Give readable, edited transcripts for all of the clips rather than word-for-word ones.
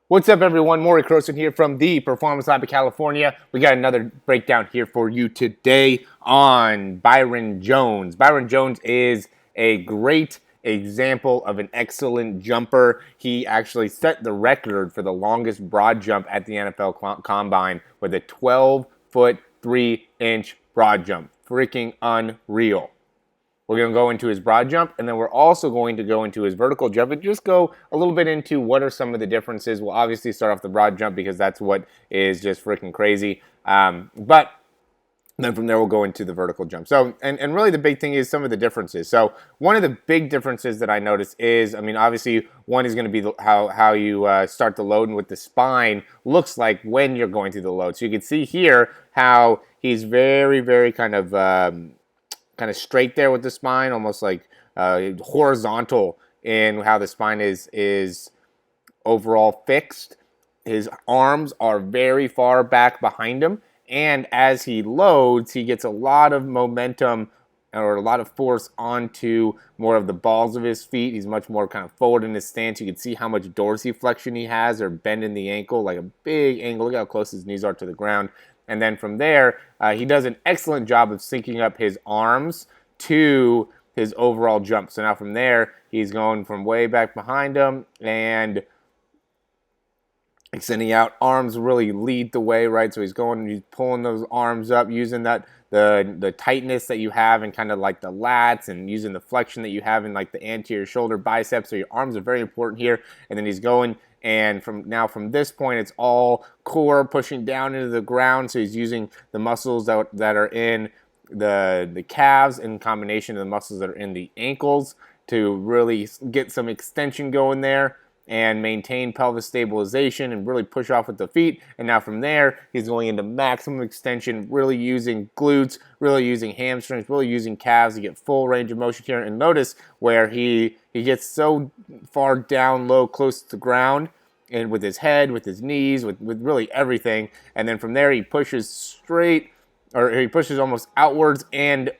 What's up, everyone? Morey here from the Performance Lab of California. We got another breakdown here for you today on Byron Jones. Byron Jones is a great example of an excellent jumper. He actually set the record for the longest broad jump at the NFL Combine with a 12-foot 3-inch broad jump. Freaking unreal. We're going to go into his broad jump, and then we're also going to go into his vertical jump and just go a little bit into what are some of the differences. We'll obviously start off the broad jump because that's what is just freaking crazy. But then from there, we'll go into the vertical jump. So, and really the big thing is some of the differences. So one of the big differences that I notice is, obviously one is going to be how you start the load and what the spine looks like when you're going through the load. So you can see here how he's very, very kind of straight there with the spine, almost like horizontal in how the spine is overall fixed. His arms are very far back behind him, and as he loads, he gets a lot of momentum or a lot of force onto more of the balls of his feet. He's much more kind of forward in his stance. You can see how much dorsiflexion he has, or bend in the ankle, like a big angle. Look how close his knees are to the ground. And then from there, he does an excellent job of syncing up his arms to his overall jump. So now from there, he's going from way back behind him and extending out. Arms really lead the way, right? So he's pulling those arms up, using the tightness that you have and kind of like the lats, and using the flexion that you have in like the anterior shoulder biceps. So your arms are very important here. And then he's going, and from this point, it's all core pushing down into the ground. So he's using the muscles that are in the calves in combination with the muscles that are in the ankles to really get some extension going there and maintain pelvis stabilization and really push off with the feet. And now from there, he's going into maximum extension, really using glutes, really using hamstrings, really using calves to get full range of motion here. And notice where he gets so far down low, close to the ground, and with his head, with his knees, with really everything. And then from there, he pushes straight, or he pushes almost outwards and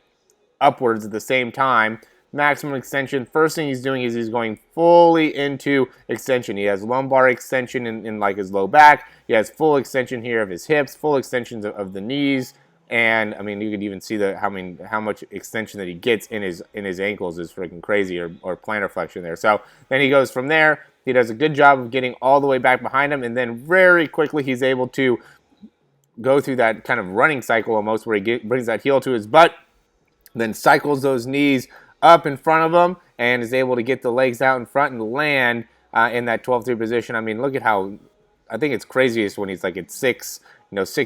upwards at the same time. Maximum extension. First thing he's doing is he's going fully into extension. He has lumbar extension in like his low back. He has full extension here of his hips, full extensions of the knees, and you could even see how much extension that he gets in his ankles is freaking crazy, or plantar flexion there. So then he goes from there. He does a good job of getting all the way back behind him, and then very quickly he's able to go through that kind of running cycle almost, where he brings that heel to his butt, then cycles those knees up in front of him and is able to get the legs out in front and land in that 12-3 position. Look at how, I think it's craziest when he's like at 6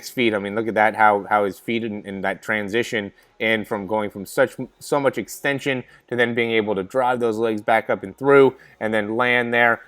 feet. Look at that, how his feet in that transition in from going from so much extension to then being able to drive those legs back up and through and then land there.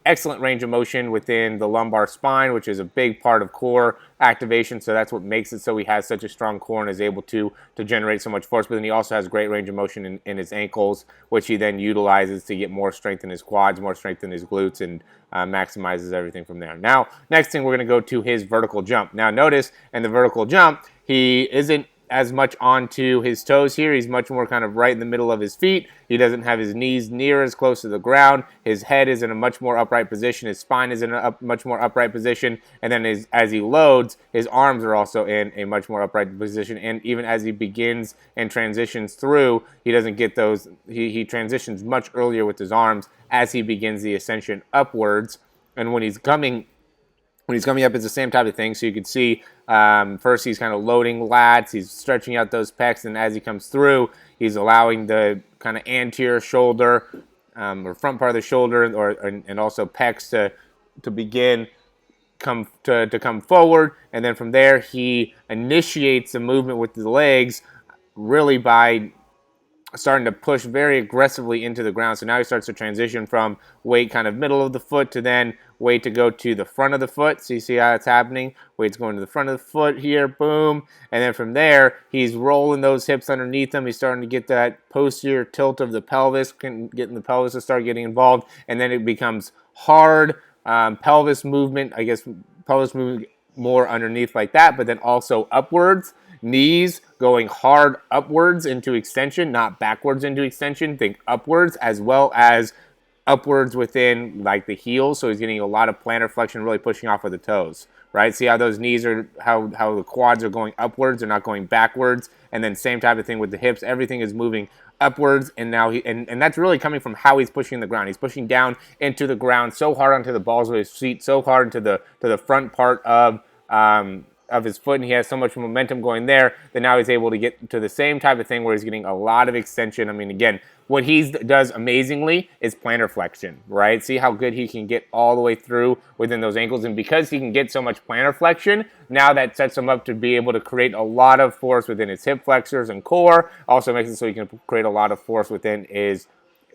Excellent range of motion within the lumbar spine, which is a big part of core activation. So that's what makes it so he has such a strong core and is able to generate so much force. But then he also has great range of motion in his ankles, which he then utilizes to get more strength in his quads, more strength in his glutes, and maximizes everything from there. Now, next thing, we're going to go to his vertical jump. Now, notice in the vertical jump, he isn't as much onto his toes here. He's much more kind of right in the middle of his feet. He doesn't have his knees near as close to the ground. His head is in a much more upright position. His spine is in a much more upright position. And then as he loads, his arms are also in a much more upright position. And even as he begins and transitions through, he doesn't get those. He transitions much earlier with his arms as he begins the ascension upwards. And when he's coming up, it's the same type of thing. So you can see first he's kind of loading lats, he's stretching out those pecs, and as he comes through, he's allowing the kind of anterior shoulder or front part of the shoulder and also pecs to begin to come forward. And then from there, he initiates the movement with the legs really by starting to push very aggressively into the ground. So now he starts to transition from weight kind of middle of the foot to then weight to go to the front of the foot. So you see how it's happening? Weight's going to the front of the foot here, boom. And then from there, he's rolling those hips underneath him. He's starting to get that posterior tilt of the pelvis, getting the pelvis to start getting involved. And then it becomes hard pelvis movement, pelvis movement more underneath like that, but then also upwards. Knees going hard upwards into extension, not backwards into extension. Think upwards, as well as upwards within like the heels, so he's getting a lot of plantar flexion, really pushing off of the toes, right? See how those knees are, how the quads are going upwards, they're not going backwards, and then same type of thing with the hips, everything is moving upwards, and now and that's really coming from how he's pushing the ground. He's pushing down into the ground so hard onto the balls of his feet, so hard into the front part of his foot, and he has so much momentum going there that now he's able to get to the same type of thing where he's getting a lot of extension. I mean, again, what he does amazingly is plantar flexion, right? See how good he can get all the way through within those ankles, and because he can get so much plantar flexion, now that sets him up to be able to create a lot of force within his hip flexors and core. Also makes it so he can create a lot of force within his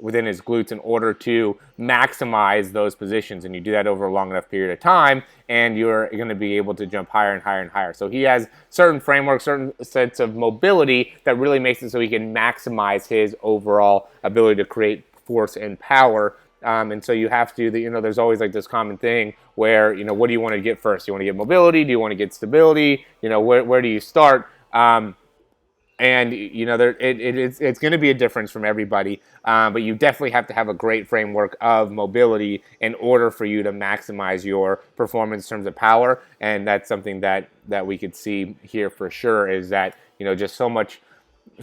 glutes in order to maximize those positions, and you do that over a long enough period of time, and you're going to be able to jump higher and higher and higher. So he has certain frameworks, certain sets of mobility that really makes it so he can maximize his overall ability to create force and power. And so you have to, there's always like this common thing where, what do you want to get first? You want to get mobility? Do you want to get stability? Where do you start? And it's going to be a difference from everybody, but you definitely have to have a great framework of mobility in order for you to maximize your performance in terms of power. And that's something that we could see here for sure, is that just so much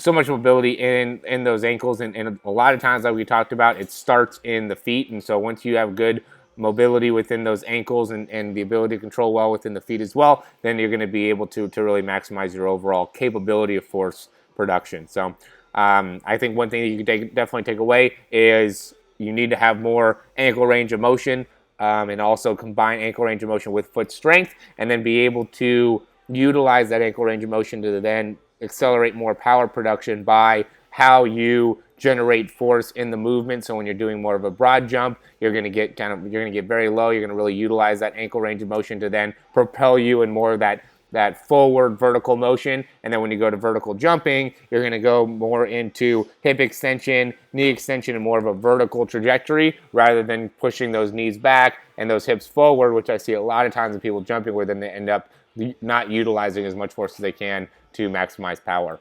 mobility in those ankles, and a lot of times, like we talked about, it starts in the feet. And so once you have good mobility within those ankles and the ability to control well within the feet as well, then you're going to be able to really maximize your overall capability of force production. So I think one thing that you can definitely take away is you need to have more ankle range of motion, and also combine ankle range of motion with foot strength, and then be able to utilize that ankle range of motion to then accelerate more power production by how you generate force in the movement. So when you're doing more of a broad jump, you're going to get very low. You're going to really utilize that ankle range of motion to then propel you in more of that forward vertical motion. And then when you go to vertical jumping, you're going to go more into hip extension, knee extension, and more of a vertical trajectory rather than pushing those knees back and those hips forward, which I see a lot of times in people jumping where then they end up not utilizing as much force as they can to maximize power.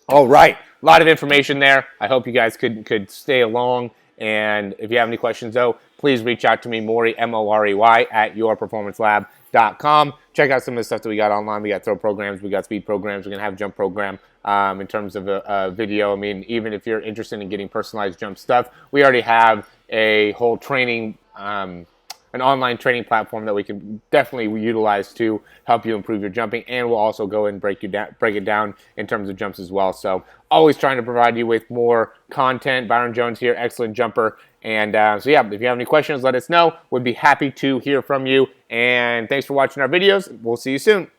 All right, a lot of information there. I hope you guys could stay along. And if you have any questions, though, please reach out to me, Morey, Morey, at yourperformancelab.com. Check out some of the stuff that we got online. We got throw programs, we got speed programs, we're going to have jump program in terms of a video. I mean, even if you're interested in getting personalized jump stuff, we already have a whole training an online training platform that we can definitely utilize to help you improve your jumping, and we'll also go and break it down in terms of jumps as well. So always trying to provide you with more content. Byron Jones here, excellent jumper. And so yeah, if you have any questions, let us know. We'd be happy to hear from you. And thanks for watching our videos. We'll see you soon.